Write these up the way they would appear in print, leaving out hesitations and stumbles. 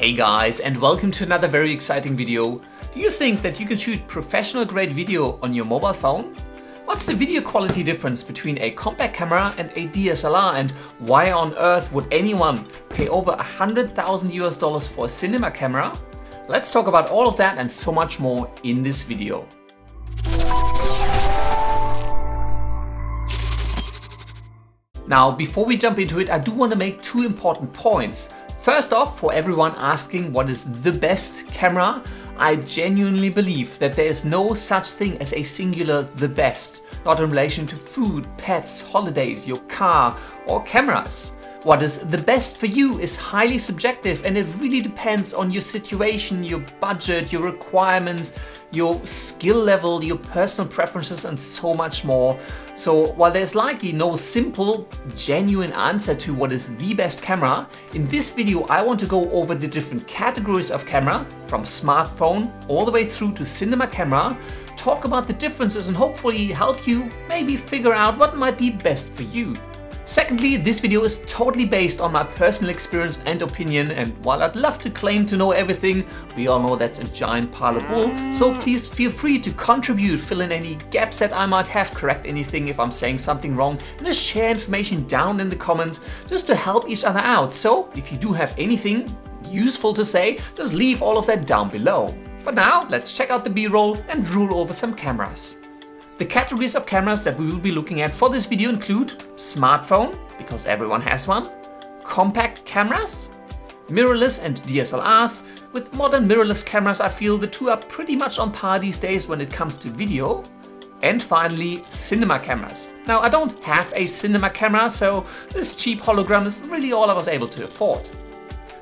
Hey guys, and welcome to another very exciting video. Do you think that you can shoot professional grade video on your mobile phone? What's the video quality difference between a compact camera and a DSLR, and why on earth would anyone pay over $100,000 for a cinema camera? Let's talk about all of that and so much more in this video. Now, before we jump into it, I do want to make two important points. First off, for everyone asking what is the best camera, I genuinely believe that there is no such thing as a singular the best, not in relation to food, pets, holidays, your car, or cameras. What is the best for you is highly subjective, and it really depends on your situation, your budget, your requirements, your skill level, your personal preferences, and so much more. So while there's likely no simple, genuine answer to what is the best camera, in this video I want to go over the different categories of camera, from smartphone all the way through to cinema camera, talk about the differences and hopefully help you maybe figure out what might be best for you. Secondly, this video is totally based on my personal experience and opinion, and while I'd love to claim to know everything, we all know that's a giant pile of bull, so please feel free to contribute, fill in any gaps that I might have, correct anything if I'm saying something wrong, and just share information down in the comments just to help each other out. So if you do have anything useful to say, just leave all of that down below. But now, let's check out the B-roll and drool over some cameras. The categories of cameras that we will be looking at for this video include smartphone, because everyone has one, compact cameras, mirrorless and DSLRs. With modern mirrorless cameras, I feel the two are pretty much on par these days when it comes to video. And finally, cinema cameras. Now, I don't have a cinema camera, so this cheap hologram is really all I was able to afford.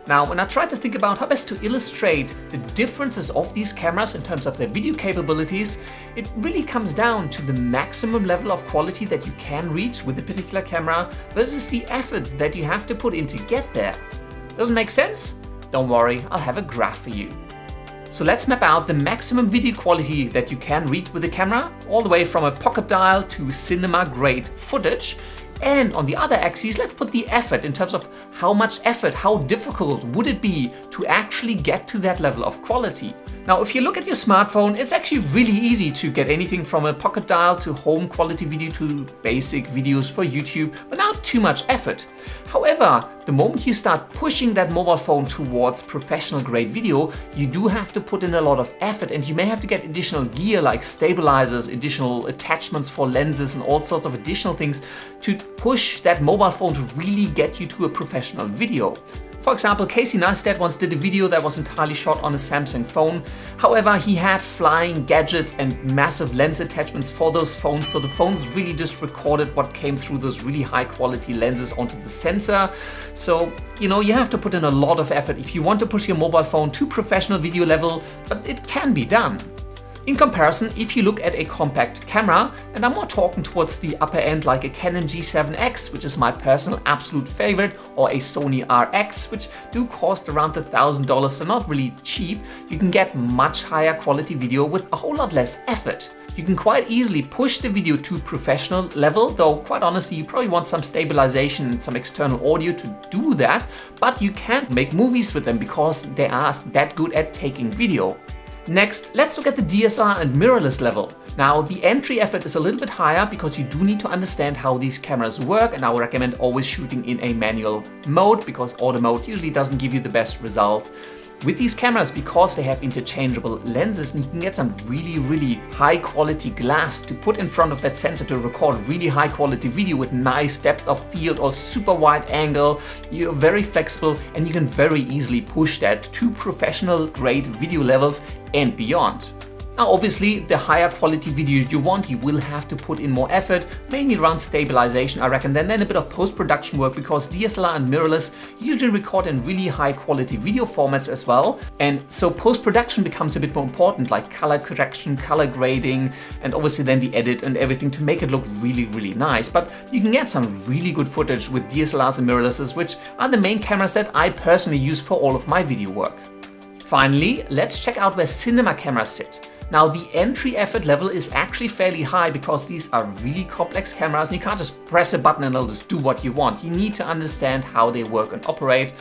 Now, when I try to think about how best to illustrate the differences of these cameras in terms of their video capabilities, it really comes down to the maximum level of quality that you can reach with a particular camera versus the effort that you have to put in to get there. Doesn't make sense? Don't worry, I'll have a graph for you. So let's map out the maximum video quality that you can reach with a camera, all the way from a pocket dial to cinema grade footage. And on the other axis, let's put the effort in terms of how much effort, how difficult would it be to actually get to that level of quality. Now, if you look at your smartphone, it's actually really easy to get anything from a pocket dial to home quality video to basic videos for YouTube without too much effort. However, the moment you start pushing that mobile phone towards professional grade video, you do have to put in a lot of effort, and you may have to get additional gear like stabilizers, additional attachments for lenses, and all sorts of additional things to push that mobile phone to really get you to a professional video. For example, Casey Neistat once did a video that was entirely shot on a Samsung phone. However, he had flying gadgets and massive lens attachments for those phones, so the phones really just recorded what came through those really high quality lenses onto the sensor. So, you know, you have to put in a lot of effort if you want to push your mobile phone to professional video level, but it can be done. In comparison, if you look at a compact camera, and I'm more talking towards the upper end like a Canon G7X, which is my personal absolute favorite, or a Sony RX, which do cost around $1,000, so not really cheap, you can get much higher quality video with a whole lot less effort. You can quite easily push the video to professional level, though quite honestly you probably want some stabilization and some external audio to do that, but you can make movies with them because they are that good at taking video. Next, let's look at the DSLR and mirrorless level. Now, the entry effort is a little bit higher because you do need to understand how these cameras work, and I would recommend always shooting in a manual mode because auto mode usually doesn't give you the best results. With these cameras, because they have interchangeable lenses, and you can get some really high quality glass to put in front of that sensor to record really high quality video with nice depth of field or super wide angle, you're very flexible and you can very easily push that to professional grade video levels and beyond. Now, obviously, the higher quality video you want, you will have to put in more effort, mainly around stabilization, I reckon, then a bit of post-production work, because DSLR and mirrorless usually record in really high quality video formats as well. And so post-production becomes a bit more important, like color correction, color grading, and obviously then the edit and everything to make it look really nice. But you can get some really good footage with DSLRs and mirrorlesses, which are the main cameras that I personally use for all of my video work. Finally, let's check out where cinema cameras sit. Now, the entry effort level is actually fairly high because these are really complex cameras and you can't just press a button and it'll just do what you want. You need to understand how they work and operate.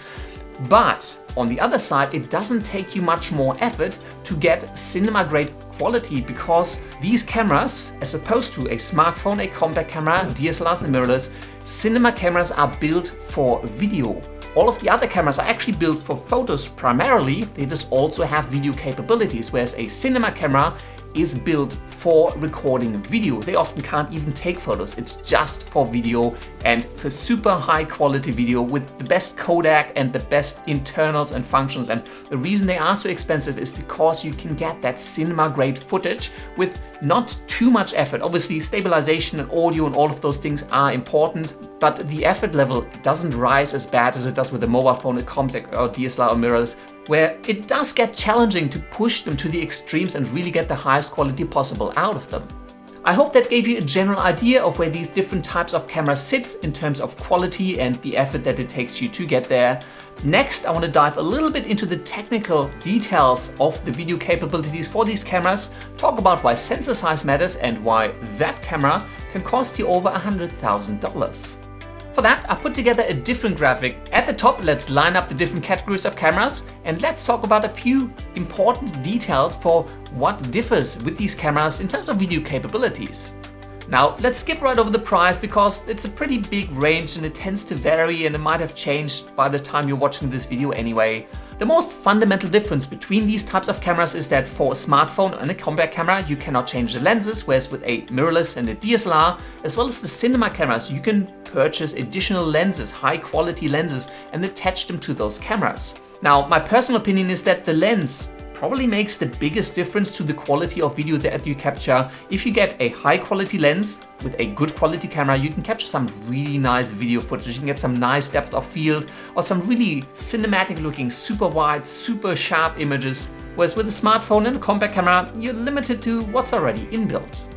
But on the other side, it doesn't take you much more effort to get cinema grade quality, because these cameras, as opposed to a smartphone, a compact camera, DSLRs and mirrorless, cinema cameras are built for video. All of the other cameras are actually built for photos primarily. They just also have video capabilities, whereas a cinema camera is built for recording video. They often can't even take photos. It's just for video and for super high quality video with the best codec and the best internals and functions. And the reason they are so expensive is because you can get that cinema grade footage with not too much effort. Obviously, stabilization and audio and all of those things are important, but the effort level doesn't rise as bad as it does with a mobile phone, a compact or DSLR or mirrors, where it does get challenging to push them to the extremes and really get the highest quality possible out of them. I hope that gave you a general idea of where these different types of cameras sit in terms of quality and the effort that it takes you to get there. Next, I want to dive a little bit into the technical details of the video capabilities for these cameras, talk about why sensor size matters and why that camera can cost you over $100,000. For that, I put together a different graphic. At the top, let's line up the different categories of cameras, and let's talk about a few important details for what differs with these cameras in terms of video capabilities. Now, let's skip right over the price because it's a pretty big range and it tends to vary, and it might have changed by the time you're watching this video anyway. The most fundamental difference between these types of cameras is that for a smartphone and a compact camera, you cannot change the lenses, whereas with a mirrorless and a DSLR, as well as the cinema cameras, you can purchase additional lenses, high quality lenses, and attach them to those cameras. Now, my personal opinion is that the lens probably makes the biggest difference to the quality of video that you capture. If you get a high quality lens with a good quality camera, you can capture some really nice video footage. You can get some nice depth of field or some really cinematic looking, super wide, super sharp images. Whereas with a smartphone and a compact camera, you're limited to what's already inbuilt.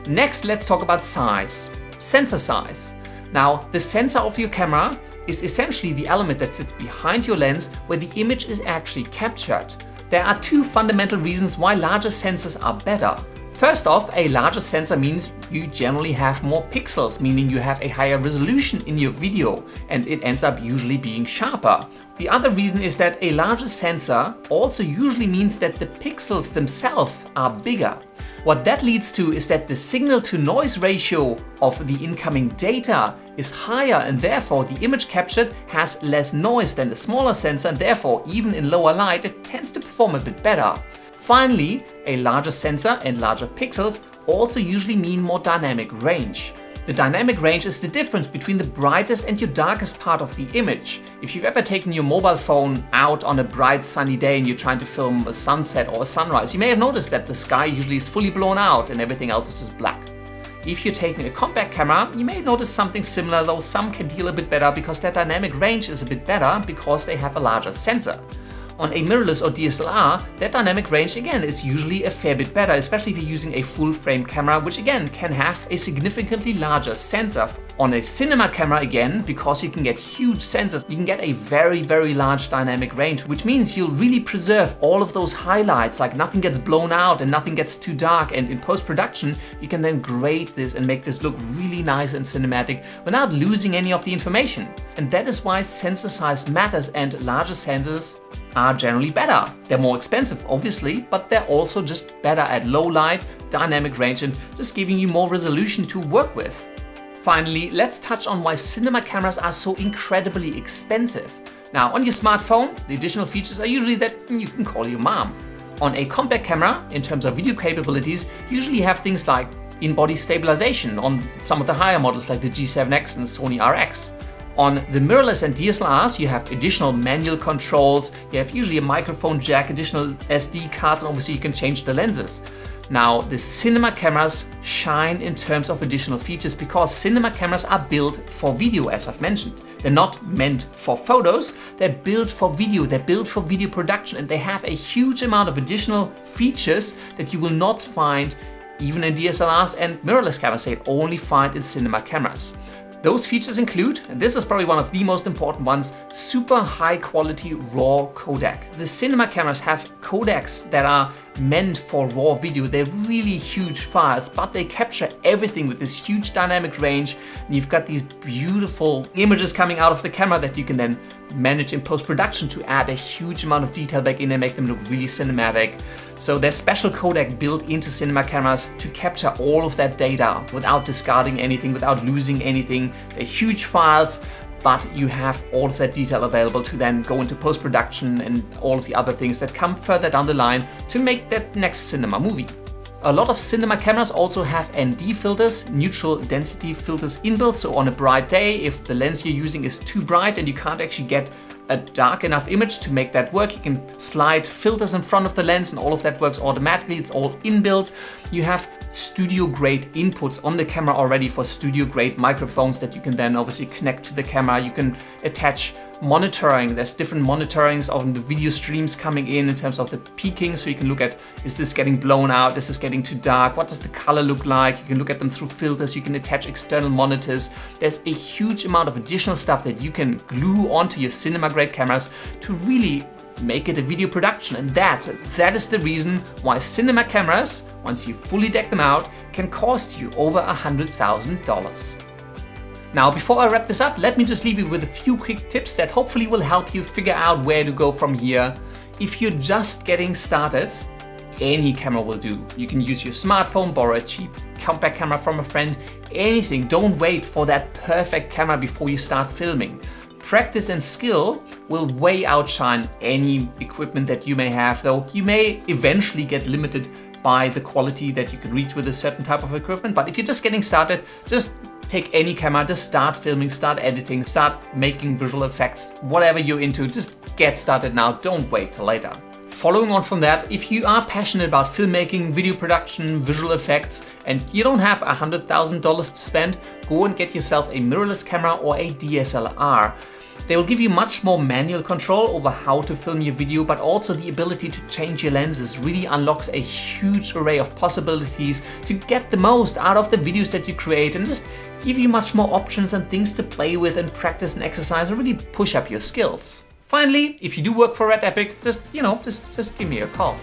Next, let's talk about size. Sensor size. Now, the sensor of your camera is essentially the element that sits behind your lens where the image is actually captured. There are two fundamental reasons why larger sensors are better. First off, a larger sensor means you generally have more pixels, meaning you have a higher resolution in your video, and it ends up usually being sharper. The other reason is that a larger sensor also usually means that the pixels themselves are bigger. What that leads to is that the signal to noise ratio of the incoming data is higher, and therefore the image captured has less noise than a smaller sensor, and therefore even in lower light it tends to perform a bit better. Finally, a larger sensor and larger pixels also usually mean more dynamic range. The dynamic range is the difference between the brightest and your darkest part of the image. If you've ever taken your mobile phone out on a bright sunny day and you're trying to film a sunset or a sunrise, you may have noticed that the sky usually is fully blown out and everything else is just black. If you're taking a compact camera, you may notice something similar, though some can deal a bit better because their dynamic range is a bit better because they have a larger sensor. On a mirrorless or DSLR, that dynamic range again is usually a fair bit better, especially if you're using a full frame camera, which again can have a significantly larger sensor. On a cinema camera again, because you can get huge sensors, you can get a very, very large dynamic range, which means you'll really preserve all of those highlights, like nothing gets blown out and nothing gets too dark, and in post-production you can then grade this and make this look really nice and cinematic without losing any of the information. And that is why sensor size matters, and larger sensors are generally better. They're more expensive, obviously, but they're also just better at low light, dynamic range, and just giving you more resolution to work with. Finally, let's touch on why cinema cameras are so incredibly expensive. Now, on your smartphone, the additional features are usually that you can call your mom. On a compact camera, in terms of video capabilities, you usually have things like in-body stabilization on some of the higher models like the G7X and Sony RX. On the mirrorless and DSLRs, you have additional manual controls, you have usually a microphone jack, additional SD cards, and obviously you can change the lenses. Now, the cinema cameras shine in terms of additional features because cinema cameras are built for video, as I've mentioned. They're not meant for photos, they're built for video, they're built for video production, and they have a huge amount of additional features that you will not find even in DSLRs and mirrorless cameras. They only find in cinema cameras. Those features include, and this is probably one of the most important ones, super high quality raw codec. The cinema cameras have codecs that are meant for raw video. They're really huge files, but they capture everything with this huge dynamic range. And you've got these beautiful images coming out of the camera that you can then manage in post-production to add a huge amount of detail back in and make them look really cinematic. So there's special codec built into cinema cameras to capture all of that data without discarding anything, without losing anything. They're huge files, but you have all of that detail available to then go into post-production and all of the other things that come further down the line to make that next cinema movie. A lot of cinema cameras also have ND filters, neutral density filters inbuilt, so on a bright day, if the lens you're using is too bright and you can't actually get a dark enough image to make that work, you can slide filters in front of the lens and all of that works automatically. It's all inbuilt. You have studio grade inputs on the camera already for studio grade microphones that you can then obviously connect to the camera. You can attach monitoring. There's different monitorings of the video streams coming in terms of the peaking, so you can look at, is this getting blown out, is this getting too dark, what does the color look like? You can look at them through filters, you can attach external monitors. There's a huge amount of additional stuff that you can glue onto your cinema grade cameras to really make it a video production, and that is the reason why cinema cameras, once you fully deck them out, can cost you over $100,000. Now, before I wrap this up, let me just leave you with a few quick tips that hopefully will help you figure out where to go from here. If you're just getting started, any camera will do. You can use your smartphone, borrow a cheap compact camera from a friend, anything. Don't wait for that perfect camera before you start filming. Practice and skill will way outshine any equipment that you may have, though you may eventually get limited by the quality that you can reach with a certain type of equipment. But if you're just getting started, just take any camera, just start filming, start editing, start making visual effects, whatever you're into, just get started now, don't wait till later. Following on from that, if you are passionate about filmmaking, video production, visual effects, and you don't have $100,000 to spend, go and get yourself a mirrorless camera or a DSLR. They will give you much more manual control over how to film your video, but also the ability to change your lenses really unlocks a huge array of possibilities to get the most out of the videos that you create and just give you much more options and things to play with and practice and exercise and really push up your skills. Finally, if you do work for Red Epic, just give me a call.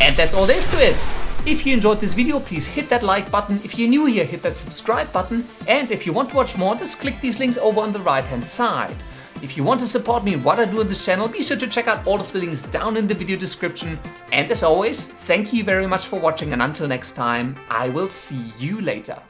And that's all there is to it. If you enjoyed this video, please hit that like button. If you're new here, hit that subscribe button. And if you want to watch more, just click these links over on the right hand side. If you want to support me in what I do on this channel, be sure to check out all of the links down in the video description. And as always, thank you very much for watching, and until next time, I will see you later.